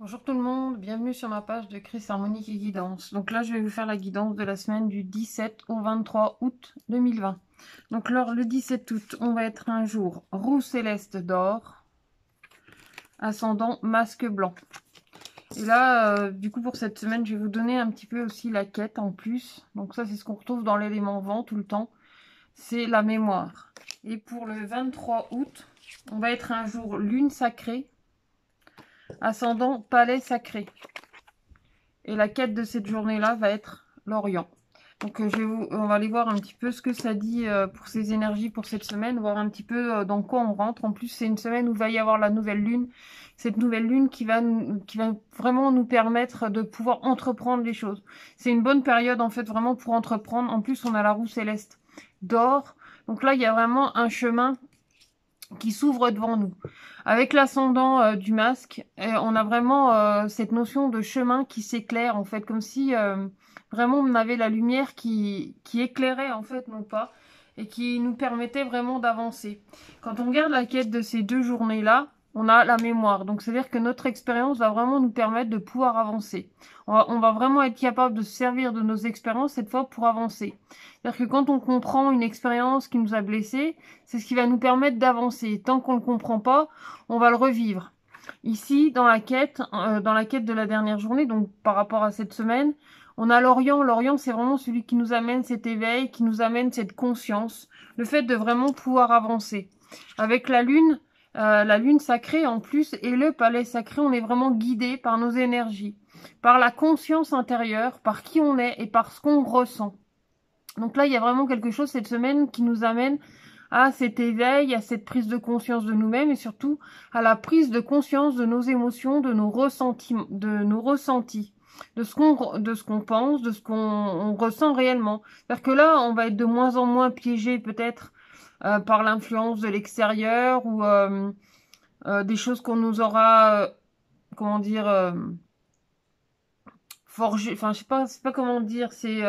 Bonjour tout le monde, bienvenue sur ma page de Chris Harmonique et Guidance. Donc là, je vais vous faire la guidance de la semaine du 17 au 23 août 2020. Donc alors, le 17 août, on va être un jour roue céleste d'or, ascendant masque blanc. Et là, du coup, pour cette semaine, je vais vous donner un petit peu aussi la quête en plus. Donc ça, c'est ce qu'on retrouve dans l'élément vent tout le temps. C'est la mémoire. Et pour le 23 août, on va être un jour lune sacrée, ascendant palais sacré. Et la quête de cette journée-là va être l'Orient. Donc on va aller voir un petit peu ce que ça dit pour ces énergies pour cette semaine, voir un petit peu dans quoi on rentre. En plus, c'est une semaine où il va y avoir la nouvelle lune. Cette nouvelle lune qui va vraiment nous permettre de pouvoir entreprendre les choses. C'est une bonne période en fait vraiment pour entreprendre. En plus, on a la roue céleste d'or. Donc là, il y a vraiment un chemin qui s'ouvre devant nous. Avec l'ascendant du masque, on a vraiment cette notion de chemin qui s'éclaire, en fait, comme si vraiment on avait la lumière qui éclairait, en fait, nos pas, et qui nous permettait vraiment d'avancer. Quand on regarde la quête de ces deux journées-là, on a la mémoire. Donc, c'est-à-dire que notre expérience va vraiment nous permettre de pouvoir avancer. On va vraiment être capable de se servir de nos expériences cette fois pour avancer. C'est-à-dire que quand on comprend une expérience qui nous a blessés, c'est ce qui va nous permettre d'avancer. Tant qu'on ne le comprend pas, on va le revivre. Ici, dans la quête de la dernière journée, donc par rapport à cette semaine, on a l'Orient. L'Orient, c'est vraiment celui qui nous amène cet éveil, qui nous amène cette conscience, le fait de vraiment pouvoir avancer. Avec la lune sacrée en plus, et le palais sacré, on est vraiment guidé par nos énergies, par la conscience intérieure, par qui on est et par ce qu'on ressent. Donc là, il y a vraiment quelque chose cette semaine qui nous amène à cet éveil, à cette prise de conscience de nous-mêmes et surtout à la prise de conscience de nos émotions, de nos ressentis, de ce qu'on pense, de ce qu'on ressent réellement. C'est-à-dire que là, on va être de moins en moins piégé peut-être par l'influence de l'extérieur ou des choses qu'on nous aura, comment dire, forgé, enfin je sais pas, c'est pas comment dire, c'est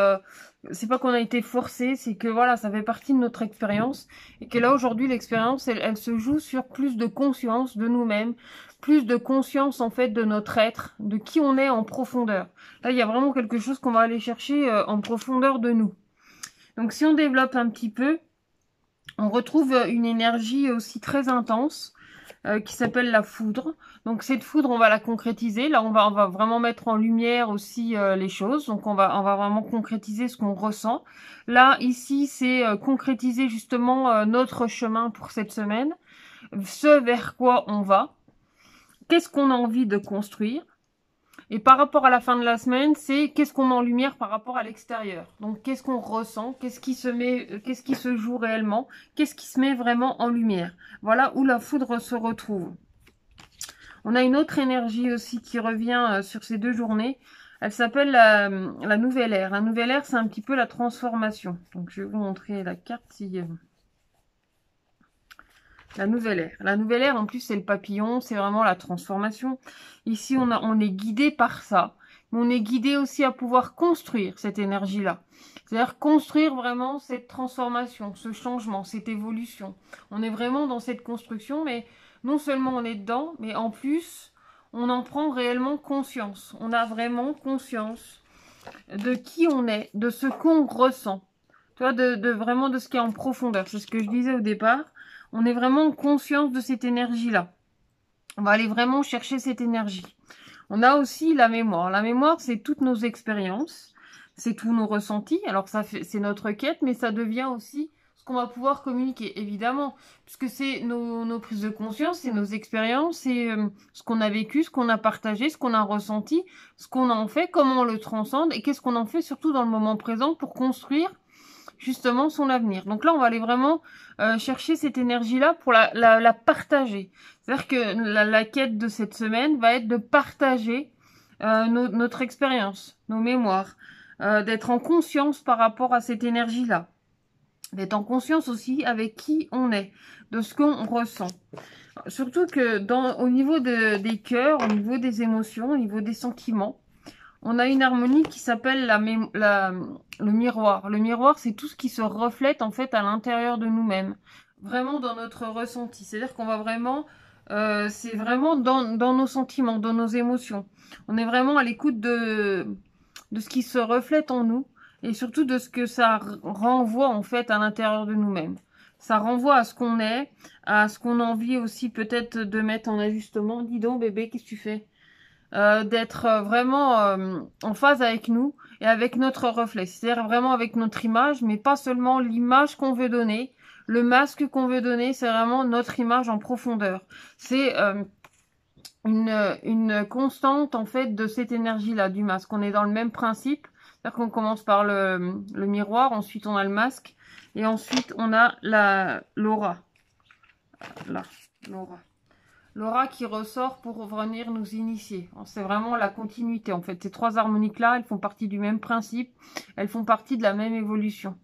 pas qu'on a été forcé, c'est que voilà, ça fait partie de notre expérience et que là aujourd'hui l'expérience elle se joue sur plus de conscience de nous-mêmes, plus de conscience en fait de notre être, de qui on est en profondeur. Là, il y a vraiment quelque chose qu'on va aller chercher en profondeur de nous. Donc si on développe un petit peu, on retrouve une énergie aussi très intense qui s'appelle la foudre. Donc cette foudre, on va la concrétiser. Là, on va vraiment mettre en lumière aussi les choses. Donc on va vraiment concrétiser ce qu'on ressent. Là, ici, c'est concrétiser justement notre chemin pour cette semaine, ce vers quoi on va, qu'est-ce qu'on a envie de construire. Et par rapport à la fin de la semaine, c'est qu'est-ce qu'on met en lumière par rapport à l'extérieur. Donc qu'est-ce qu'on ressent, qu'est-ce qui se joue réellement, qu'est-ce qui se met vraiment en lumière. Voilà où la foudre se retrouve. On a une autre énergie aussi qui revient sur ces deux journées. Elle s'appelle la nouvelle ère. La nouvelle ère, c'est un petit peu la transformation. Donc je vais vous montrer la carte si... La nouvelle ère. La nouvelle ère, en plus, c'est le papillon, c'est vraiment la transformation. Ici, on est guidé par ça. Mais on est guidé aussi à pouvoir construire cette énergie-là. C'est-à-dire construire vraiment cette transformation, ce changement, cette évolution. On est vraiment dans cette construction, mais non seulement on est dedans, mais en plus, on en prend réellement conscience. On a vraiment conscience de qui on est, de ce qu'on ressent. Tu vois, vraiment de ce qui est en profondeur. C'est ce que je disais au départ. On est vraiment en conscience de cette énergie-là. On va aller vraiment chercher cette énergie. On a aussi la mémoire. La mémoire, c'est toutes nos expériences, c'est tous nos ressentis. Alors ça fait, c'est notre quête, mais ça devient aussi ce qu'on va pouvoir communiquer, évidemment, puisque c'est nos prises de conscience, c'est nos expériences, c'est ce qu'on a vécu, ce qu'on a partagé, ce qu'on a ressenti, ce qu'on en fait, comment on le transcende et qu'est-ce qu'on en fait surtout dans le moment présent pour construire justement son avenir. Donc là, on va aller vraiment chercher cette énergie-là pour la partager. C'est-à-dire que la quête de cette semaine va être de partager notre expérience, nos mémoires, d'être en conscience par rapport à cette énergie-là, d'être en conscience aussi avec qui on est, de ce qu'on ressent. Surtout que au niveau des cœurs, au niveau des émotions, au niveau des sentiments, on a une harmonie qui s'appelle le miroir. Le miroir, c'est tout ce qui se reflète en fait à l'intérieur de nous-mêmes, vraiment dans notre ressenti. C'est-à-dire qu'on va vraiment c'est vraiment dans nos sentiments, dans nos émotions. On est vraiment à l'écoute de ce qui se reflète en nous et surtout de ce que ça renvoie en fait à l'intérieur de nous-mêmes. Ça renvoie à ce qu'on est, à ce qu'on a envie aussi peut-être de mettre en ajustement. Dis donc bébé, qu'est-ce que tu fais? D'être vraiment en phase avec nous et avec notre reflet. C'est-à-dire vraiment avec notre image, mais pas seulement l'image qu'on veut donner, le masque qu'on veut donner, c'est vraiment notre image en profondeur. C'est une constante en fait de cette énergie-là du masque. On est dans le même principe, c'est-à-dire qu'on commence par le miroir, ensuite on a le masque et ensuite on a l'aura. Là, l'aura. L'aura qui ressort pour venir nous initier. C'est vraiment la continuité en fait. Ces trois harmoniques-là, elles font partie du même principe, elles font partie de la même évolution.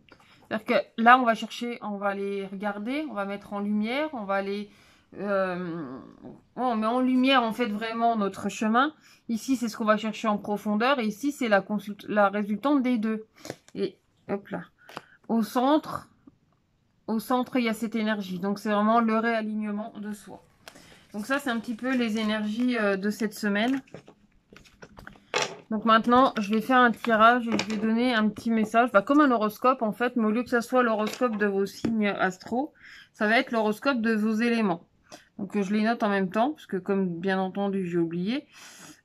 C'est-à-dire que là, on va chercher, on va les regarder, on va mettre en lumière, on va les... on met en lumière en fait vraiment notre chemin. Ici, c'est ce qu'on va chercher en profondeur et ici, c'est la résultante des deux. Et hop là. Au centre, il y a cette énergie. Donc, c'est vraiment le réalignement de soi. Donc ça, c'est un petit peu les énergies de cette semaine. Donc maintenant, je vais faire un tirage et je vais donner un petit message, comme un horoscope en fait, mais au lieu que ça soit l'horoscope de vos signes astro, ça va être l'horoscope de vos éléments. Donc je les note en même temps, parce que comme bien entendu, j'ai oublié.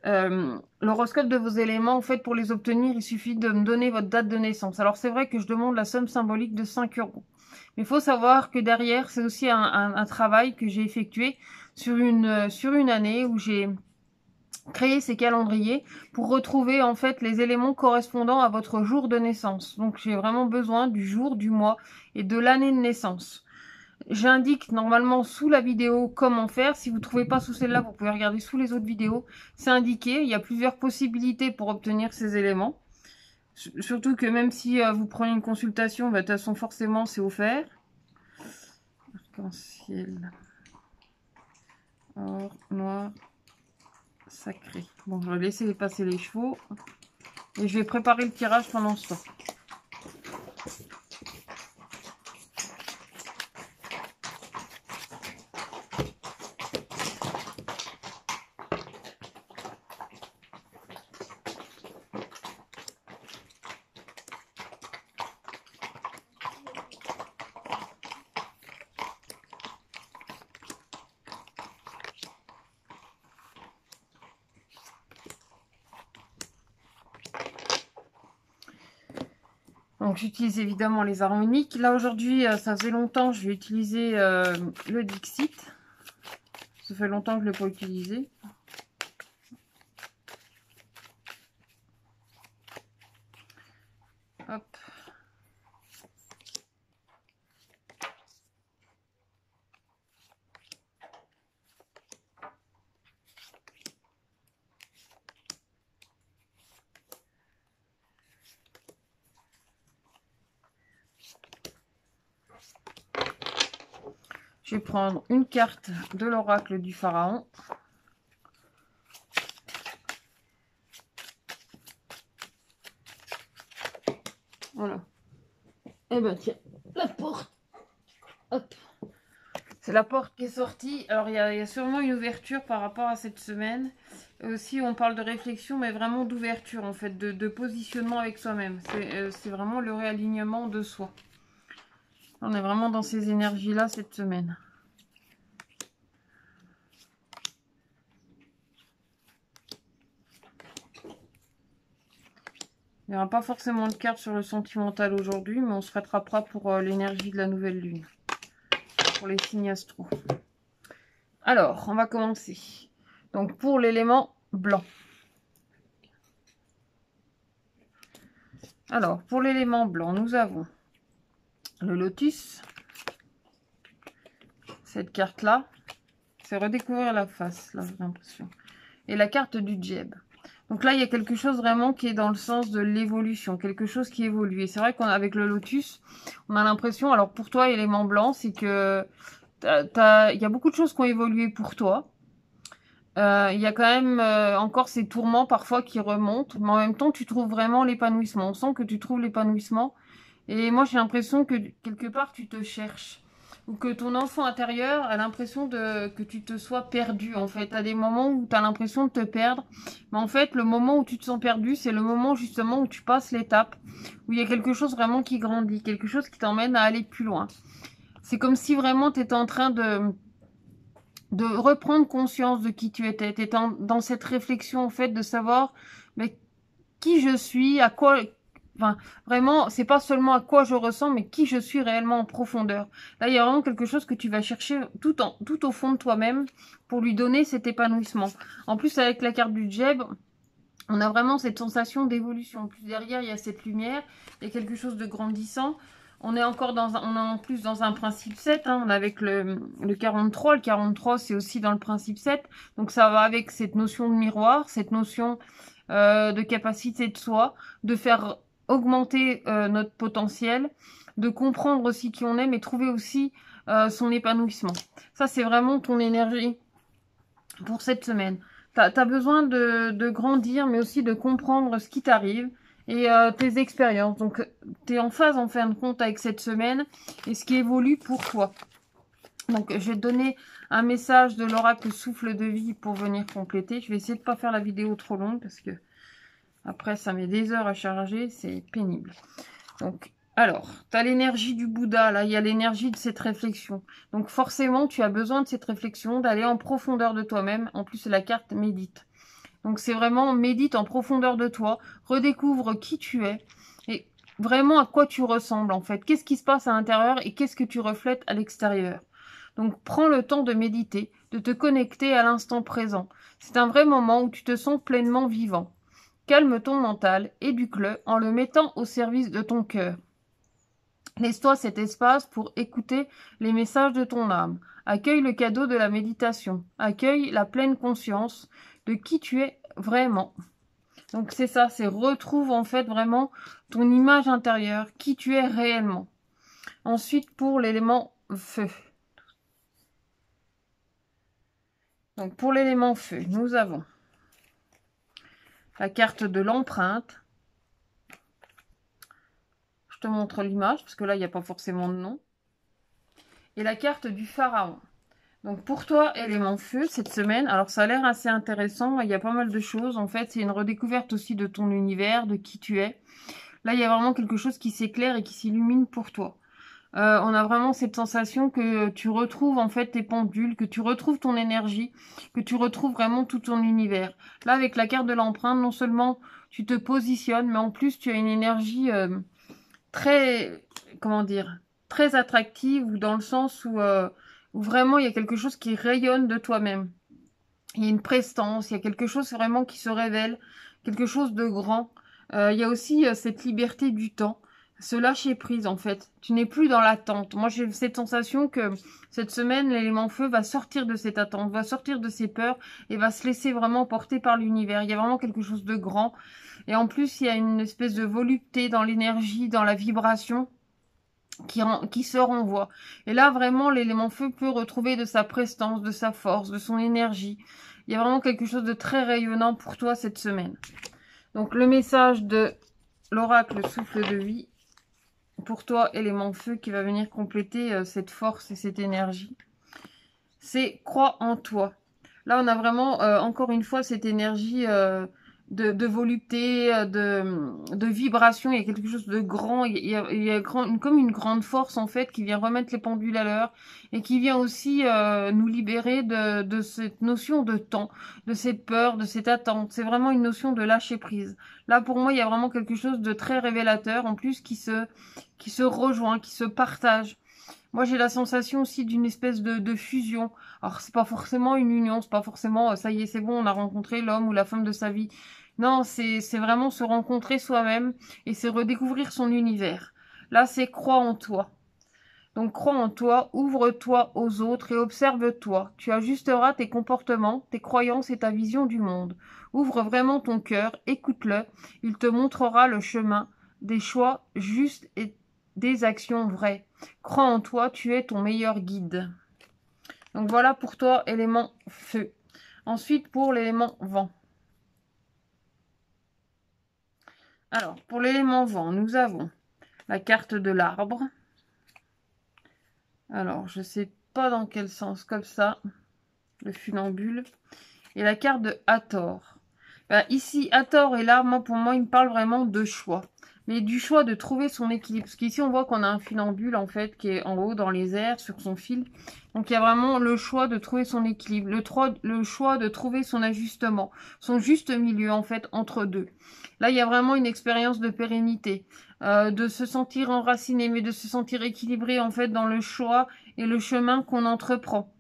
L'horoscope de vos éléments, en fait, pour les obtenir, il suffit de me donner votre date de naissance. Alors c'est vrai que je demande la somme symbolique de 5 €. Mais il faut savoir que derrière, c'est aussi un travail que j'ai effectué sur une année où j'ai créé ces calendriers pour retrouver en fait les éléments correspondant à votre jour de naissance. Donc j'ai vraiment besoin du jour, du mois et de l'année de naissance. J'indique normalement sous la vidéo comment faire. Si vous ne trouvez pas sous celle-là, vous pouvez regarder sous les autres vidéos. C'est indiqué. Il y a plusieurs possibilités pour obtenir ces éléments. Surtout que même si vous prenez une consultation, de toute façon forcément c'est offert. Arc-en-ciel. Or, noir, sacré. Bon, je vais laisser passer les chevaux. Et je vais préparer le tirage pendant ce temps. Donc j'utilise évidemment les harmoniques. Là aujourd'hui, ça faisait longtemps, je vais utiliser le Dixit. Ça fait longtemps que je ne l'ai pas utilisé. Hop. Je vais prendre une carte de l'oracle du pharaon. Voilà. Et ben tiens, la porte. Hop. C'est la porte qui est sortie. Alors il y a sûrement une ouverture par rapport à cette semaine. Aussi on parle de réflexion, mais vraiment d'ouverture en fait, de positionnement avec soi-même. C'est vraiment le réalignement de soi. On est vraiment dans ces énergies-là cette semaine. Il n'y aura pas forcément de carte sur le sentimental aujourd'hui, mais on se rattrapera pour l'énergie de la nouvelle lune. Pour les signes astro. Alors, on va commencer. Donc, pour l'élément blanc. Alors, pour l'élément blanc, nous avons le lotus. Cette carte-là, c'est redécouvrir la face, là, j'ai l'impression. Et la carte du djeb. Donc là, il y a quelque chose vraiment qui est dans le sens de l'évolution, quelque chose qui évolue. Et c'est vrai qu'avec le lotus, on a l'impression, alors pour toi, élément blanc, c'est que il y a beaucoup de choses qui ont évolué pour toi. Il y a quand même encore ces tourments parfois qui remontent, mais en même temps, tu trouves vraiment l'épanouissement. On sent que tu trouves l'épanouissement. Et moi, j'ai l'impression que quelque part, tu te cherches. ou que ton enfant intérieur a l'impression que tu te sois perdu, en fait. Tu as des moments où tu as l'impression de te perdre, mais en fait, le moment où tu te sens perdu, c'est le moment justement où tu passes l'étape, où il y a quelque chose vraiment qui grandit, quelque chose qui t'emmène à aller plus loin. C'est comme si vraiment tu étais en train de reprendre conscience de qui tu étais. Tu étais dans cette réflexion, en fait, de savoir mais qui je suis, à quoi... Enfin, vraiment, c'est pas seulement à quoi je ressens, mais qui je suis réellement en profondeur. Là, il y a vraiment quelque chose que tu vas chercher tout au fond de toi-même pour lui donner cet épanouissement. En plus, avec la carte du Djeb, on a vraiment cette sensation d'évolution. En plus, derrière, il y a cette lumière, il y a quelque chose de grandissant. On est encore on est en plus dans un principe 7, hein, avec le 43. Le 43, c'est aussi dans le principe 7. Donc, ça va avec cette notion de miroir, cette notion de capacité de soi, de faire augmenter notre potentiel, de comprendre aussi qui on est, mais trouver aussi son épanouissement. Ça, c'est vraiment ton énergie pour cette semaine. Tu as besoin de grandir, mais aussi de comprendre ce qui t'arrive et tes expériences. Donc, tu es en phase, en fin de compte, avec cette semaine et ce qui évolue pour toi. Donc, je vais te donner un message de l'oracle souffle de vie pour venir compléter. Je vais essayer de pas faire la vidéo trop longue parce que après, ça met des heures à charger. C'est pénible. Donc, alors, tu as l'énergie du Bouddha, là, il y a l'énergie de cette réflexion. Donc forcément, tu as besoin de cette réflexion, d'aller en profondeur de toi-même. En plus, c'est la carte médite. Donc c'est vraiment médite en profondeur de toi, redécouvre qui tu es et vraiment à quoi tu ressembles en fait. Qu'est-ce qui se passe à l'intérieur et qu'est-ce que tu reflètes à l'extérieur. Donc prends le temps de méditer, de te connecter à l'instant présent. C'est un vrai moment où tu te sens pleinement vivant. Calme ton mental, éduque-le en le mettant au service de ton cœur. Laisse-toi cet espace pour écouter les messages de ton âme. Accueille le cadeau de la méditation. Accueille la pleine conscience de qui tu es vraiment. Donc c'est ça, c'est retrouve en fait vraiment ton image intérieure, qui tu es réellement. Ensuite pour l'élément feu. Donc pour l'élément feu, nous avons la carte de l'empreinte. Je te montre l'image parce que là il n'y a pas forcément de nom. Et la carte du pharaon. Donc pour toi, élément feu, cette semaine, alors ça a l'air assez intéressant, il y a pas mal de choses, en fait, c'est une redécouverte aussi de ton univers, de qui tu es. Là, il y a vraiment quelque chose qui s'éclaire et qui s'illumine pour toi. On a vraiment cette sensation que tu retrouves en fait tes pendules, que tu retrouves ton énergie, que tu retrouves vraiment tout ton univers. Là, avec la carte de l'empreinte, non seulement tu te positionnes, mais en plus tu as une énergie très, comment dire, très attractive, ou dans le sens où vraiment il y a quelque chose qui rayonne de toi-même. Il y a une prestance, il y a quelque chose vraiment qui se révèle, quelque chose de grand. Il y a aussi cette liberté du temps, ce lâcher prise en fait. Tu n'es plus dans l'attente. Moi j'ai cette sensation que cette semaine, l'élément feu va sortir de cette attente, va sortir de ses peurs et va se laisser vraiment porter par l'univers. Il y a vraiment quelque chose de grand. Et en plus, il y a une espèce de volupté dans l'énergie, dans la vibration qui se renvoie. Et là, vraiment, l'élément feu peut retrouver de sa prestance, de sa force, de son énergie. Il y a vraiment quelque chose de très rayonnant pour toi cette semaine. Donc, le message de l'oracle souffle de vie pour toi, élément feu, qui va venir compléter cette force et cette énergie. C'est crois en toi. Là, on a vraiment, encore une fois, cette énergie de volupté, de vibration. Il y a quelque chose de grand. Il y a comme une grande force, en fait, qui vient remettre les pendules à l'heure et qui vient aussi nous libérer de cette notion de temps, de cette peur, de cette attente. C'est vraiment une notion de lâcher prise. Là, pour moi, il y a vraiment quelque chose de très révélateur, en plus, qui se rejoint, qui se partage. Moi, j'ai la sensation aussi d'une espèce de fusion. Alors, c'est pas forcément une union, c'est pas forcément, ça y est, c'est bon, on a rencontré l'homme ou la femme de sa vie. Non, c'est vraiment se rencontrer soi-même et c'est redécouvrir son univers. Là, c'est crois en toi. Donc, crois en toi, ouvre-toi aux autres et observe-toi. Tu ajusteras tes comportements, tes croyances et ta vision du monde. Ouvre vraiment ton cœur, écoute-le. Il te montrera le chemin des choix justes et des actions vraies. Crois en toi, tu es ton meilleur guide. Donc voilà pour toi, élément feu. Ensuite, pour l'élément vent. Alors, pour l'élément vent, nous avons la carte de l'arbre. Alors, je sais pas dans quel sens, comme ça, le funambule. Et la carte de Hathor. Ben, ici, Hathor est là, moi, pour moi, il me parle vraiment de choix. Mais du choix de trouver son équilibre. Parce qu'ici, on voit qu'on a un funambule, en fait, qui est en haut, dans les airs, sur son fil. Donc, il y a vraiment le choix de trouver son équilibre. Le choix de trouver son ajustement. Son juste milieu, en fait, entre deux. Là, il y a vraiment une expérience de pérennité. De se sentir enraciné, mais de se sentir équilibré, en fait, dans le choix et le chemin qu'on entreprend,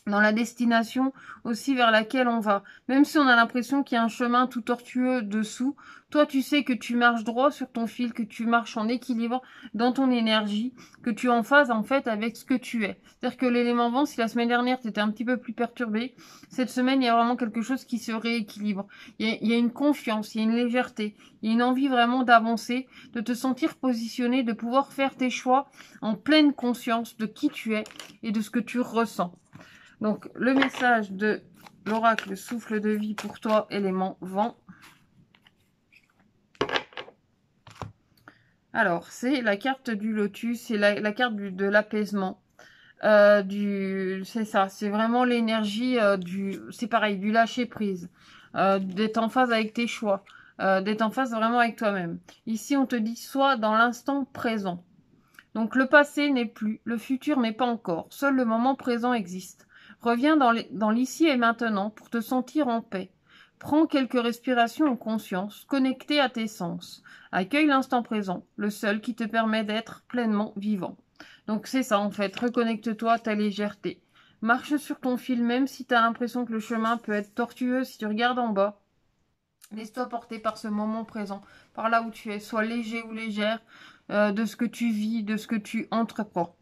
dans la destination aussi vers laquelle on va. Même si on a l'impression qu'il y a un chemin tout tortueux dessous, toi tu sais que tu marches droit sur ton fil, que tu marches en équilibre dans ton énergie, que tu es en phase en fait avec ce que tu es. C'est-à-dire que l'élément vent, si la semaine dernière tu étais un petit peu plus perturbé, cette semaine il y a vraiment quelque chose qui se rééquilibre. Il y a une confiance, il y a une légèreté, il y a une envie vraiment d'avancer, de te sentir positionné, de pouvoir faire tes choix en pleine conscience de qui tu es et de ce que tu ressens. Donc, le message de l'oracle souffle de vie pour toi, élément vent. Alors, c'est la carte du lotus, c'est la carte de l'apaisement. C'est ça, c'est vraiment l'énergie c'est pareil, du lâcher prise, d'être en phase avec tes choix, d'être en phase vraiment avec toi-même. Ici, on te dit, sois dans l'instant présent. Donc, le passé n'est plus, le futur n'est pas encore, seul le moment présent existe. Reviens dans l'ici et maintenant pour te sentir en paix. Prends quelques respirations en conscience, connecté à tes sens. Accueille l'instant présent, le seul qui te permet d'être pleinement vivant. Donc c'est ça en fait, reconnecte-toi à ta légèreté. Marche sur ton fil même si tu as l'impression que le chemin peut être tortueux, si tu regardes en bas. Laisse-toi porter par ce moment présent, par là où tu es. Sois léger ou légère de ce que tu vis, de ce que tu entreprends.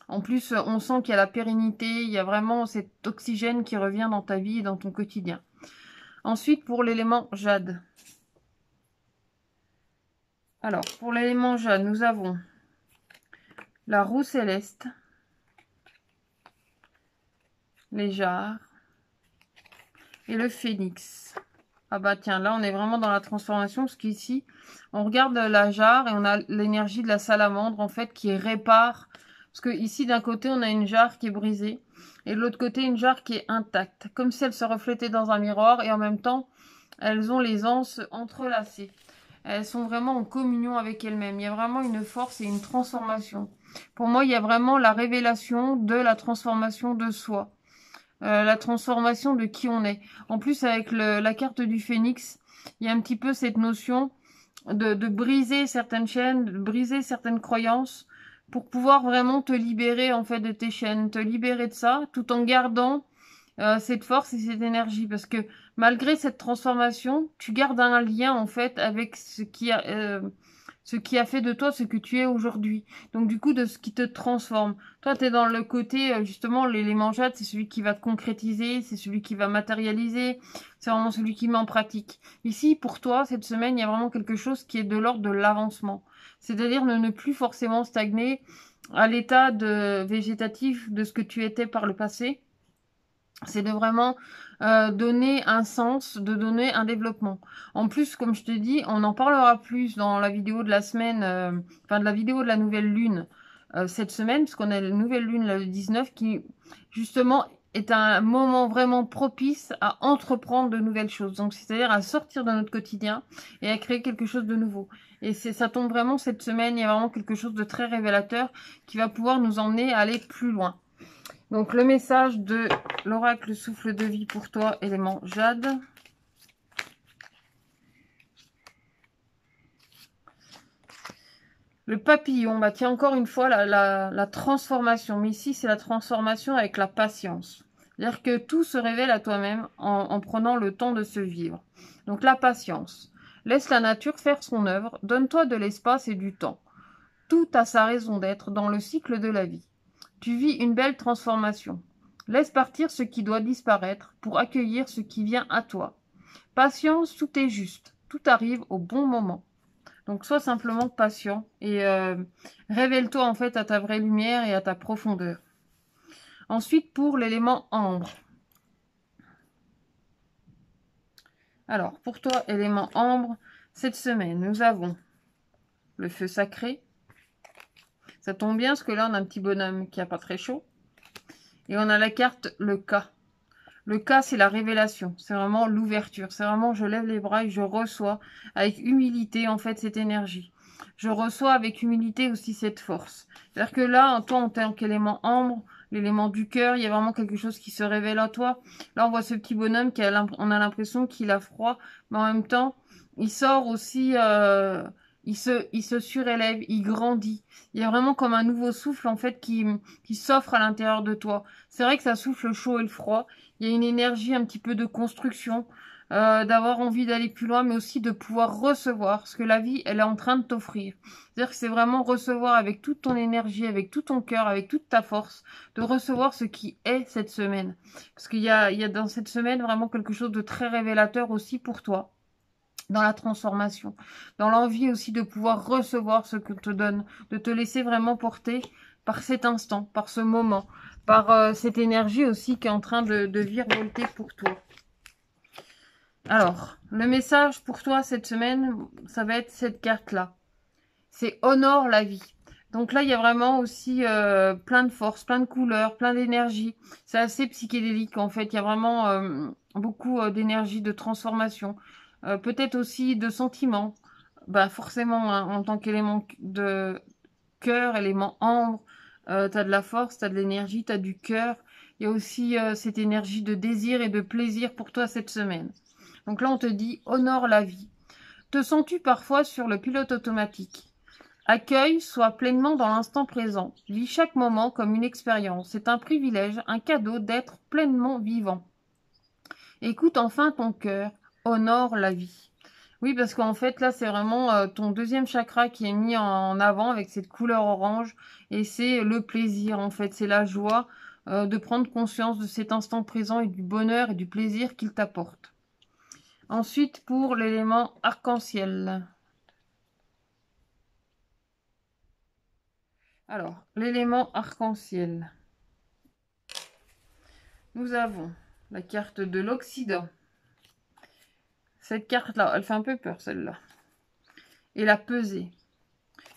En plus, on sent qu'il y a la pérennité, il y a vraiment cet oxygène qui revient dans ta vie et dans ton quotidien. Ensuite, pour l'élément jade. Alors, pour l'élément jade, nous avons la roue céleste, les jarres et le phénix. Ah bah tiens, là on est vraiment dans la transformation parce qu'ici, on regarde la jarre et on a l'énergie de la salamandre en fait qui répare. Parce que ici d'un côté on a une jarre qui est brisée et de l'autre côté une jarre qui est intacte. Comme si elle se reflétait dans un miroir et en même temps elles ont les anses entrelacées. Elles sont vraiment en communion avec elles-mêmes. Il y a vraiment une force et une transformation. Pour moi, il y a vraiment la révélation de la transformation de soi. La transformation de qui on est. En plus, avec la carte du phénix, il y a un petit peu cette notion de briser certaines chaînes, de briser certaines croyances pour pouvoir vraiment te libérer en fait de tes chaînes, te libérer de ça, tout en gardant cette force et cette énergie. Parce que malgré cette transformation, tu gardes un lien en fait avec ce qui a fait de toi ce que tu es aujourd'hui. Donc du coup, de ce qui te transforme. Toi, tu es dans le côté, justement, l'élément jade, c'est celui qui va concrétiser, c'est celui qui va matérialiser, c'est vraiment celui qui met en pratique. Ici, pour toi, cette semaine, il y a vraiment quelque chose qui est de l'ordre de l'avancement. C'est-à-dire de ne plus forcément stagner à l'état de végétatif de ce que tu étais par le passé. C'est de vraiment donner un sens, de donner un développement. En plus, comme je te dis, on en parlera plus dans la vidéo de la semaine, enfin de la vidéo de la nouvelle lune cette semaine, parce qu'on a la nouvelle lune le 19 qui, justement, est un moment vraiment propice à entreprendre de nouvelles choses. Donc, c'est-à-dire à sortir de notre quotidien et à créer quelque chose de nouveau. Et ça tombe vraiment cette semaine, il y a vraiment quelque chose de très révélateur qui va pouvoir nous emmener à aller plus loin. Donc, le message de l'oracle souffle de vie pour toi, élément jade. Le papillon, bah tiens, encore une fois, la transformation. Mais ici, c'est la transformation avec la patience. C'est-à-dire que tout se révèle à toi-même en prenant le temps de se vivre. Donc, la patience. Laisse la nature faire son œuvre. Donne-toi de l'espace et du temps. Tout a sa raison d'être dans le cycle de la vie. Tu vis une belle transformation. Laisse partir ce qui doit disparaître pour accueillir ce qui vient à toi. Patience, tout est juste. Tout arrive au bon moment. Donc, sois simplement patient et révèle-toi en fait à ta vraie lumière et à ta profondeur. Ensuite, pour l'élément ambre. Alors, pour toi, élément ambre, cette semaine, nous avons le feu sacré. Ça tombe bien parce que là, on a un petit bonhomme qui n'a pas très chaud. Et on a la carte le cas. Le cas, c'est la révélation. C'est vraiment l'ouverture. C'est vraiment, je lève les bras et je reçois avec humilité, en fait, cette énergie. Je reçois avec humilité aussi cette force. C'est-à-dire que là, toi, en tant qu'élément ambre, l'élément du cœur, il y a vraiment quelque chose qui se révèle à toi. Là, on voit ce petit bonhomme on a l'impression qu'il a froid, mais en même temps, il sort aussi, il se surélève, il grandit. Il y a vraiment comme un nouveau souffle, en fait, qui s'offre à l'intérieur de toi. C'est vrai que ça souffle le chaud et le froid. Il y a une énergie un petit peu de construction, d'avoir envie d'aller plus loin, mais aussi de pouvoir recevoir ce que la vie, elle est en train de t'offrir. C'est-à-dire que c'est vraiment recevoir avec toute ton énergie, avec tout ton cœur, avec toute ta force, de recevoir ce qui est cette semaine. Parce qu'il y a dans cette semaine vraiment quelque chose de très révélateur aussi pour toi, dans la transformation, dans l'envie aussi de pouvoir recevoir ce que te donne, de te laisser vraiment porter par cet instant, par ce moment, par cette énergie aussi qui est en train de virevolter pour toi. Alors, le message pour toi cette semaine, ça va être cette carte-là. C'est honore la vie. Donc là, il y a vraiment aussi plein de force, plein de couleurs, plein d'énergie. C'est assez psychédélique en fait. Il y a vraiment beaucoup d'énergie, de transformation. Peut-être aussi de sentiments. Bah forcément, hein, en tant qu'élément de cœur, élément ambre, tu as de la force, tu as de l'énergie, tu as du cœur. Il y a aussi cette énergie de désir et de plaisir pour toi cette semaine. Donc là, on te dit honore la vie. Te sens-tu parfois sur le pilote automatique? Accueille, sois pleinement dans l'instant présent. Vis chaque moment comme une expérience. C'est un privilège, un cadeau d'être pleinement vivant. Écoute enfin ton cœur. Honore la vie. Oui, parce qu'en fait, là, c'est vraiment ton deuxième chakra qui est mis en avant avec cette couleur orange. Et c'est le plaisir, en fait. C'est la joie de prendre conscience de cet instant présent et du bonheur et du plaisir qu'il t'apporte. Ensuite, pour l'élément arc-en-ciel. Alors, l'élément arc-en-ciel. Nous avons la carte de l'Occident. Cette carte-là, elle fait un peu peur, celle-là. Et la pesée.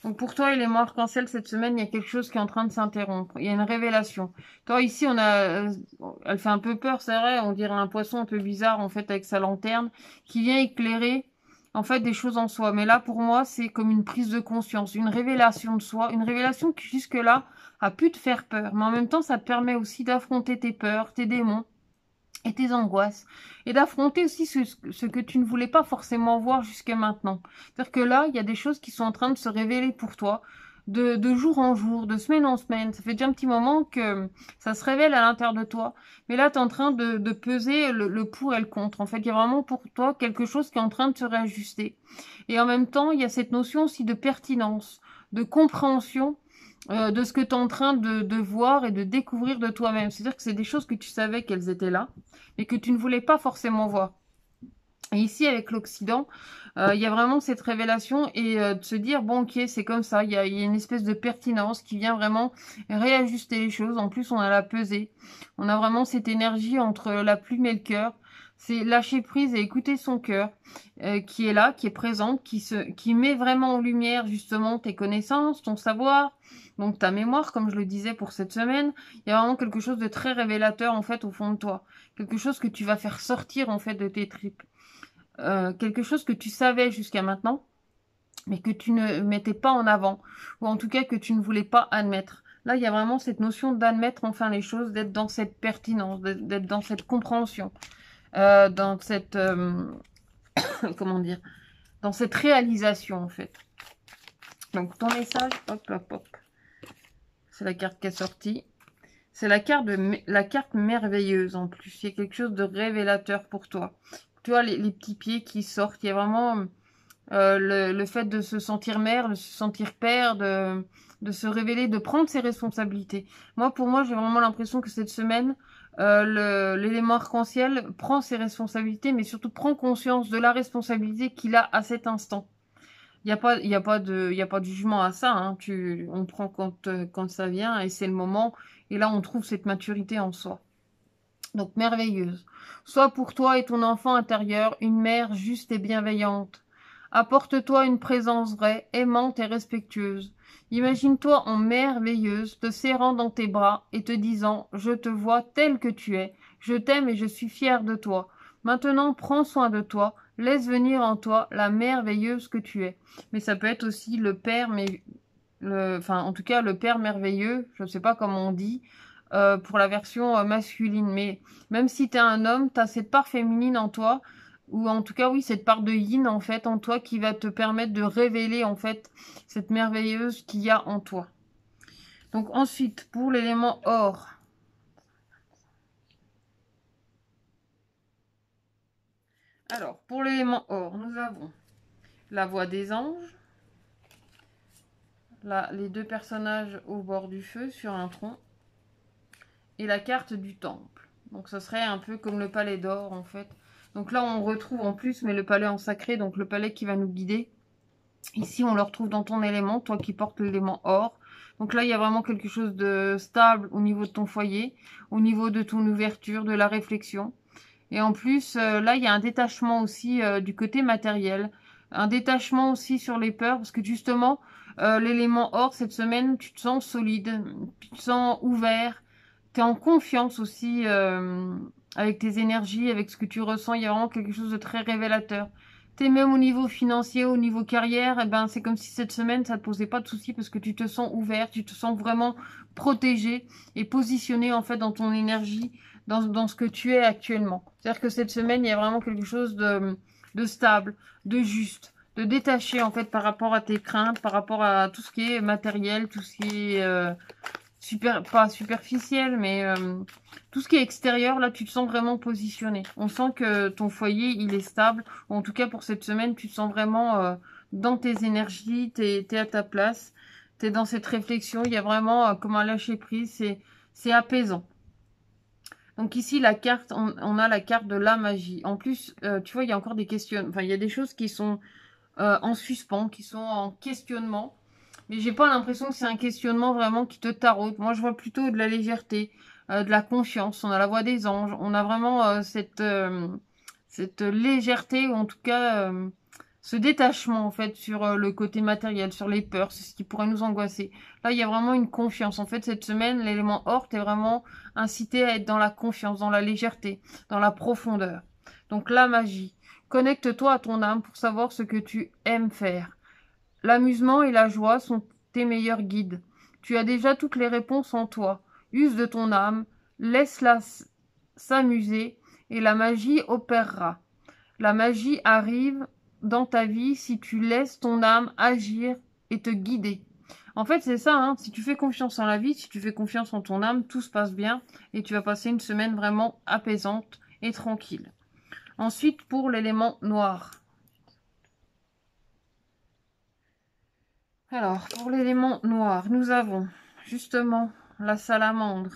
Donc pour toi, élément arc-en-ciel, cette semaine, il y a quelque chose qui est en train de s'interrompre. Il y a une révélation. Toi, ici, elle fait un peu peur, c'est vrai. On dirait un poisson un peu bizarre, en fait, avec sa lanterne, qui vient éclairer, en fait, des choses en soi. Mais là, pour moi, c'est comme une prise de conscience, une révélation de soi, une révélation qui, jusque-là, a pu te faire peur. Mais en même temps, ça te permet aussi d'affronter tes peurs, tes démons et tes angoisses, et d'affronter aussi ce que tu ne voulais pas forcément voir jusqu'à maintenant. C'est-à-dire que là, il y a des choses qui sont en train de se révéler pour toi, de jour en jour, de semaine en semaine. Ça fait déjà un petit moment que ça se révèle à l'intérieur de toi, mais là, tu es en train de peser le pour et le contre. En fait, il y a vraiment pour toi quelque chose qui est en train de se réajuster. Et en même temps, il y a cette notion aussi de pertinence, de compréhension, de ce que tu es en train de voir et de découvrir de toi-même. C'est-à-dire que c'est des choses que tu savais qu'elles étaient là, mais que tu ne voulais pas forcément voir. Et ici, avec l'Occident, il y a vraiment cette révélation et de se dire, bon, ok, c'est comme ça. Il y a une espèce de pertinence qui vient vraiment réajuster les choses. En plus, on a la pesée. On a vraiment cette énergie entre la plume et le cœur. C'est lâcher prise et écouter son cœur qui est là, qui est présente, qui met vraiment en lumière justement tes connaissances, ton savoir, donc ta mémoire, comme je le disais pour cette semaine. Il y a vraiment quelque chose de très révélateur en fait au fond de toi. Quelque chose que tu vas faire sortir en fait de tes tripes. Quelque chose que tu savais jusqu'à maintenant, mais que tu ne mettais pas en avant, ou en tout cas que tu ne voulais pas admettre. Là, il y a vraiment cette notion d'admettre enfin les choses, d'être dans cette pertinence, d'être dans cette compréhension, dans cette, comment dire, dans cette réalisation en fait. Donc ton message, hop, hop, hop. C'est la carte qui est sortie. C'est la carte merveilleuse en plus. Il y a quelque chose de révélateur pour toi. Tu vois, les petits pieds qui sortent. Il y a vraiment le fait de se sentir mère, de se sentir père, de se révéler, de prendre ses responsabilités. Pour moi, j'ai vraiment l'impression que cette semaine, l'élément arc-en-ciel prend ses responsabilités, mais surtout prend conscience de la responsabilité qu'il a à cet instant. Il y a pas de jugement à ça, hein. On prend quand ça vient et c'est le moment. Et là, on trouve cette maturité en soi. Donc, merveilleuse. Sois pour toi et ton enfant intérieur une mère juste et bienveillante. Apporte-toi une présence vraie, aimante et respectueuse. Imagine-toi en merveilleuse, te serrant dans tes bras et te disant « Je te vois tel que tu es, je t'aime et je suis fière de toi. Maintenant, prends soin de toi, laisse venir en toi la merveilleuse que tu es. » Mais ça peut être aussi le père, mais enfin, en tout cas, le père merveilleux, je ne sais pas comment on dit, pour la version masculine. Mais même si tu es un homme, tu as cette part féminine en toi, ou en tout cas, oui, cette part de yin, en fait, en toi, qui va te permettre de révéler, en fait, cette merveilleuse qu'il y a en toi. Donc ensuite, pour l'élément or. Alors, pour l'élément or, nous avons la voix des anges. Là, les deux personnages au bord du feu sur un tronc. Et la carte du temple. Donc ce serait un peu comme le palais d'or en fait. Donc là on retrouve en plus, mais le palais en sacré, donc le palais qui va nous guider. Ici on le retrouve dans ton élément, toi qui portes l'élément or. Donc là il y a vraiment quelque chose de stable au niveau de ton foyer, au niveau de ton ouverture, de la réflexion. Et en plus là il y a un détachement aussi du côté matériel. Un détachement aussi sur les peurs, parce que justement l'élément or cette semaine tu te sens solide, tu te sens ouvert. Tu es en confiance aussi avec tes énergies, avec ce que tu ressens. Il y a vraiment quelque chose de très révélateur. Tu es même au niveau financier, au niveau carrière, et ben c'est comme si cette semaine, ça ne te posait pas de soucis parce que tu te sens ouvert, tu te sens vraiment protégé et positionné en fait dans ton énergie, dans ce que tu es actuellement. C'est-à-dire que cette semaine, il y a vraiment quelque chose de stable, de juste, de détaché en fait par rapport à tes craintes, par rapport à tout ce qui est matériel, tout ce qui est... pas superficiel, mais tout ce qui est extérieur, là, tu te sens vraiment positionné. On sent que ton foyer, il est stable. Ou en tout cas, pour cette semaine, tu te sens vraiment dans tes énergies, t'es à ta place, t'es dans cette réflexion. Il y a vraiment comme un lâcher-prise, c'est apaisant. Donc ici, la carte, on a la carte de la magie. En plus, tu vois, il y a encore des questions. Enfin, il y a des choses qui sont en suspens, qui sont en questionnement. Mais j'ai pas l'impression que c'est un questionnement vraiment qui te taraude. Moi, je vois plutôt de la légèreté, de la confiance. On a la voix des anges. On a vraiment cette légèreté, ou en tout cas ce détachement en fait sur le côté matériel, sur les peurs, c'est ce qui pourrait nous angoisser. Là, il y a vraiment une confiance. En fait, cette semaine, l'élément or, t'es vraiment incité à être dans la confiance, dans la légèreté, dans la profondeur. Donc la magie. Connecte-toi à ton âme pour savoir ce que tu aimes faire. L'amusement et la joie sont tes meilleurs guides. Tu as déjà toutes les réponses en toi. Use de ton âme, laisse-la s'amuser et la magie opérera. La magie arrive dans ta vie si tu laisses ton âme agir et te guider. En fait, c'est ça, hein. Si tu fais confiance en la vie, si tu fais confiance en ton âme, tout se passe bien et tu vas passer une semaine vraiment apaisante et tranquille. Ensuite, pour l'élément noir. Alors, pour l'élément noir, nous avons justement la salamandre.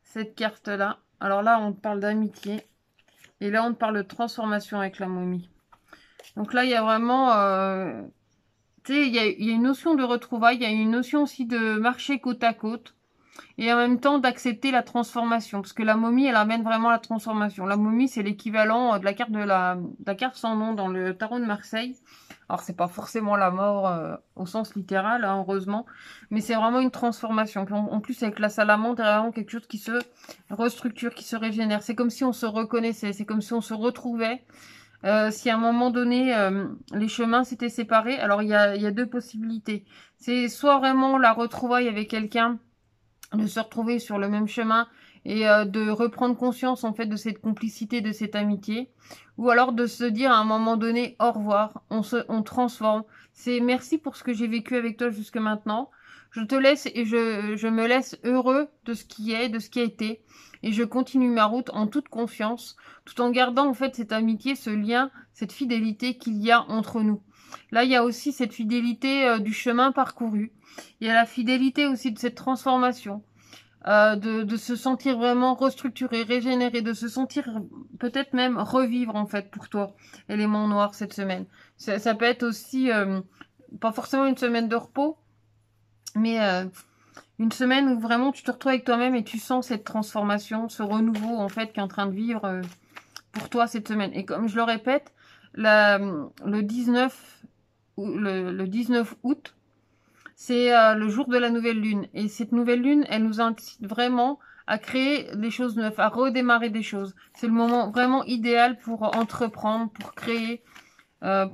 Cette carte-là. Alors là, on parle d'amitié. Et là, on parle de transformation avec la momie. Donc là, il y a vraiment... tu sais, il y a une notion de retrouvailles. Il y a une notion aussi de marcher côte à côte. Et en même temps, d'accepter la transformation. Parce que la momie, elle amène vraiment la transformation. La momie, c'est l'équivalent de la carte de la carte sans nom dans le tarot de Marseille. Alors, c'est pas forcément la mort au sens littéral, hein, heureusement, mais c'est vraiment une transformation. En plus, avec la salamandre, il y a vraiment quelque chose qui se restructure, qui se régénère. C'est comme si on se reconnaissait, c'est comme si on se retrouvait. Si à un moment donné, les chemins s'étaient séparés, alors il y a deux possibilités. C'est soit vraiment la retrouvaille avec quelqu'un, de se retrouver sur le même chemin et de reprendre conscience en fait de cette complicité, de cette amitié, ou alors de se dire à un moment donné au revoir, on transforme. C'est merci pour ce que j'ai vécu avec toi jusque maintenant. Je te laisse et je me laisse heureux de ce qui est, de ce qui a été, et je continue ma route en toute confiance, tout en gardant en fait cette amitié, ce lien, cette fidélité qu'il y a entre nous. Là, il y a aussi cette fidélité du chemin parcouru. Il y a la fidélité aussi de cette transformation, de se sentir vraiment restructuré, régénéré, de se sentir peut-être même revivre en fait pour toi, élément noir cette semaine. Ça peut être aussi, pas forcément une semaine de repos, mais une semaine où vraiment tu te retrouves avec toi-même et tu sens cette transformation, ce renouveau en fait qui est en train de vivre pour toi cette semaine. Et comme je le répète, le 19 le 19 août, c'est le jour de la nouvelle lune. Et cette nouvelle lune, elle nous incite vraiment à créer des choses neuves, à redémarrer des choses. C'est le moment vraiment idéal pour entreprendre, pour créer,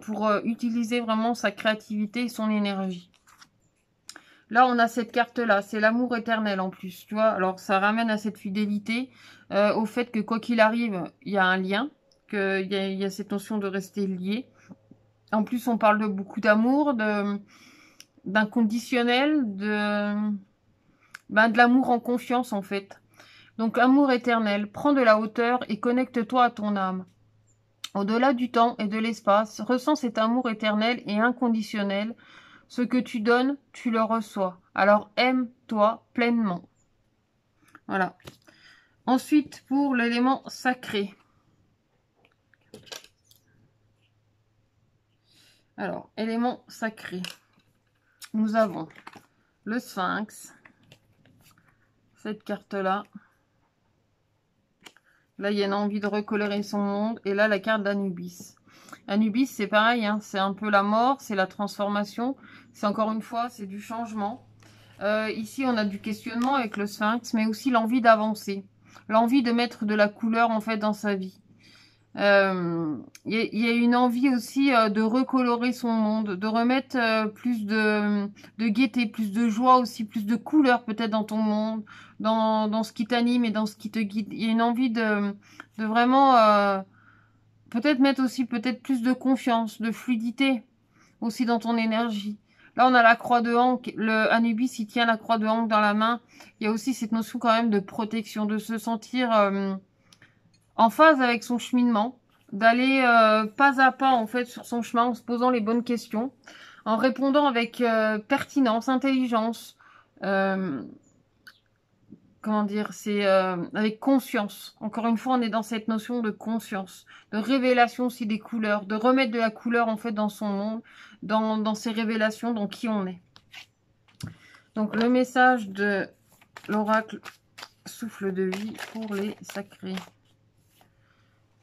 pour utiliser vraiment sa créativité et son énergie. Là, on a cette carte-là, c'est l'amour éternel en plus, tu vois. Alors, ça ramène à cette fidélité, au fait que quoi qu'il arrive, il y a un lien, qu'il y a cette notion de rester lié. En plus, on parle de beaucoup d'amour, d'inconditionnel, de l'amour en confiance en fait. Donc, amour éternel, prends de la hauteur et connecte-toi à ton âme. Au-delà du temps et de l'espace, ressens cet amour éternel et inconditionnel. Ce que tu donnes, tu le reçois. Alors aime-toi pleinement. Voilà. Ensuite, pour l'élément sacré. Alors, élément sacré. Nous avons le Sphinx. Cette carte-là. Là, il y a une envie de recolorer son monde. Et là, la carte d'Anubis. Anubis, c'est pareil, hein, c'est un peu la mort, c'est la transformation. C'est encore une fois, c'est du changement. Ici, on a du questionnement avec le Sphinx, mais aussi l'envie d'avancer. L'envie de mettre de la couleur, en fait, dans sa vie. Il y a une envie aussi de recolorer son monde, de remettre plus de gaieté, plus de joie aussi, plus de couleur peut-être dans ton monde, dans ce qui t'anime et dans ce qui te guide. Il y a une envie de vraiment peut-être mettre aussi peut-être plus de confiance, de fluidité aussi dans ton énergie. Là, on a la croix de Ankh. Le Anubis, il tient la croix de Ankh dans la main. Il y a aussi cette notion quand même de protection, de se sentir en phase avec son cheminement, d'aller pas à pas en fait sur son chemin en se posant les bonnes questions, en répondant avec pertinence, intelligence, comment dire, c'est avec conscience. Encore une fois, on est dans cette notion de conscience, de révélation aussi des couleurs, de remettre de la couleur en fait dans son monde, dans ses révélations, dans qui on est. Donc le message de l'oracle souffle de vie pour les sacrés.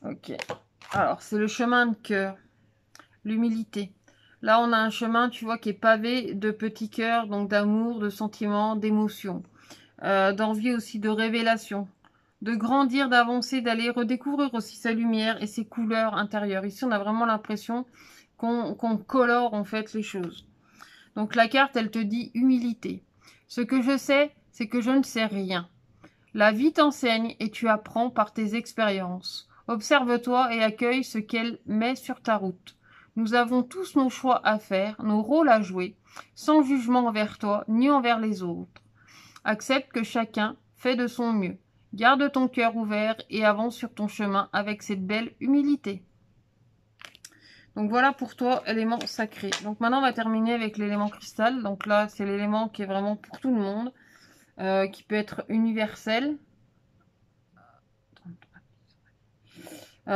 Ok. Alors, c'est le chemin de cœur. L'humilité. Là, on a un chemin, tu vois, qui est pavé de petits cœurs, donc d'amour, de sentiments, d'émotions. D'envie aussi, de révélation. De grandir, d'avancer, d'aller redécouvrir aussi sa lumière et ses couleurs intérieures. Ici, on a vraiment l'impression qu'on colore, en fait, les choses. Donc, la carte, elle te dit humilité. Ce que je sais, c'est que je ne sais rien. La vie t'enseigne et tu apprends par tes expériences. Observe-toi et accueille ce qu'elle met sur ta route. Nous avons tous nos choix à faire, nos rôles à jouer, sans jugement envers toi ni envers les autres. Accepte que chacun fait de son mieux. Garde ton cœur ouvert et avance sur ton chemin avec cette belle humilité. Donc voilà pour toi, élément sacré. Donc maintenant, on va terminer avec l'élément cristal. Donc là, c'est l'élément qui est vraiment pour tout le monde, qui peut être universel.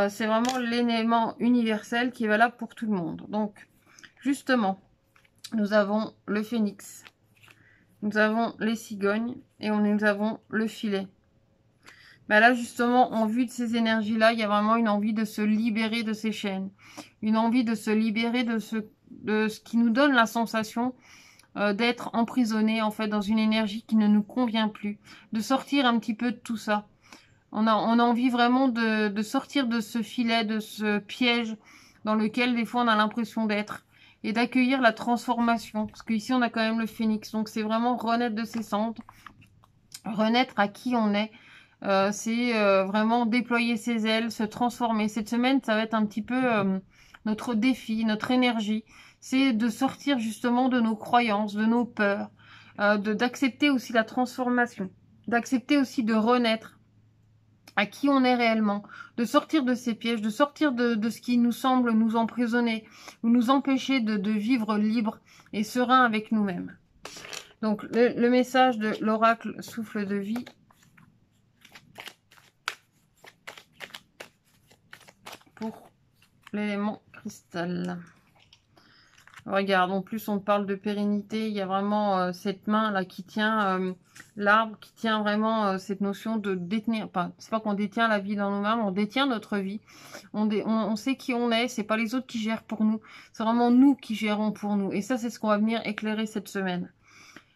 C'est vraiment l'élément universel qui est valable pour tout le monde. Donc, justement, nous avons le phénix, nous avons les cigognes et nous avons le filet. Bah là, justement, en vue de ces énergies-là, il y a vraiment une envie de se libérer de ces chaînes. Une envie de se libérer de ce qui nous donne la sensation d'être emprisonné, en fait, dans une énergie qui ne nous convient plus. De sortir un petit peu de tout ça. On a envie vraiment de sortir de ce filet, de ce piège dans lequel, des fois, on a l'impression d'être. Et d'accueillir la transformation. Parce qu'ici, on a quand même le phénix. Donc, c'est vraiment renaître de ses cendres. Renaître à qui on est. C'est vraiment déployer ses ailes, se transformer. Cette semaine, ça va être un petit peu notre défi, notre énergie. C'est de sortir justement de nos croyances, de nos peurs. D'accepter aussi la transformation. D'accepter aussi de renaître à qui on est réellement, de sortir de ces pièges, de sortir de ce qui nous semble nous emprisonner, ou nous empêcher de vivre libre et serein avec nous-mêmes. Donc, le message de l'oracle souffle de vie. Pour l'élément cristal. Regarde, en plus on parle de pérennité, il y a vraiment cette main là qui tient l'arbre qui tient vraiment cette notion de détenir. Enfin, c'est pas qu'on détient la vie dans nos mains, mais on détient notre vie. On sait qui on est, c'est pas les autres qui gèrent pour nous, c'est vraiment nous qui gérons pour nous. Et ça, c'est ce qu'on va venir éclairer cette semaine.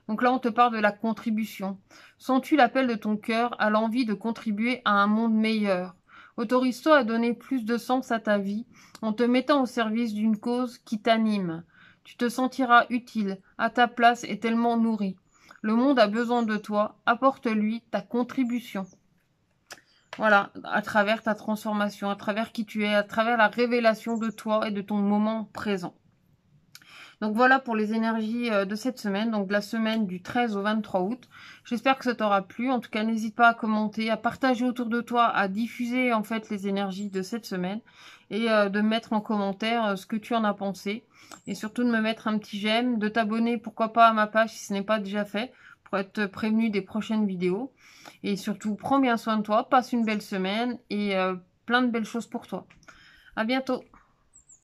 Donc là, on te parle de la contribution. Sens-tu l'appel de ton cœur à l'envie de contribuer à un monde meilleur? Autorise-toi à donner plus de sens à ta vie en te mettant au service d'une cause qui t'anime. Tu te sentiras utile, à ta place et tellement nourri. Le monde a besoin de toi, apporte-lui ta contribution. Voilà, à travers ta transformation, à travers qui tu es, à travers la révélation de toi et de ton moment présent. Donc voilà pour les énergies de cette semaine, donc la semaine du 13 au 23 août. J'espère que ça t'aura plu. En tout cas, n'hésite pas à commenter, à partager autour de toi, à diffuser en fait les énergies de cette semaine et de mettre en commentaire ce que tu en as pensé. Et surtout de me mettre un petit j'aime, de t'abonner pourquoi pas à ma page si ce n'est pas déjà fait pour être prévenu des prochaines vidéos. Et surtout, prends bien soin de toi, passe une belle semaine et plein de belles choses pour toi. À bientôt.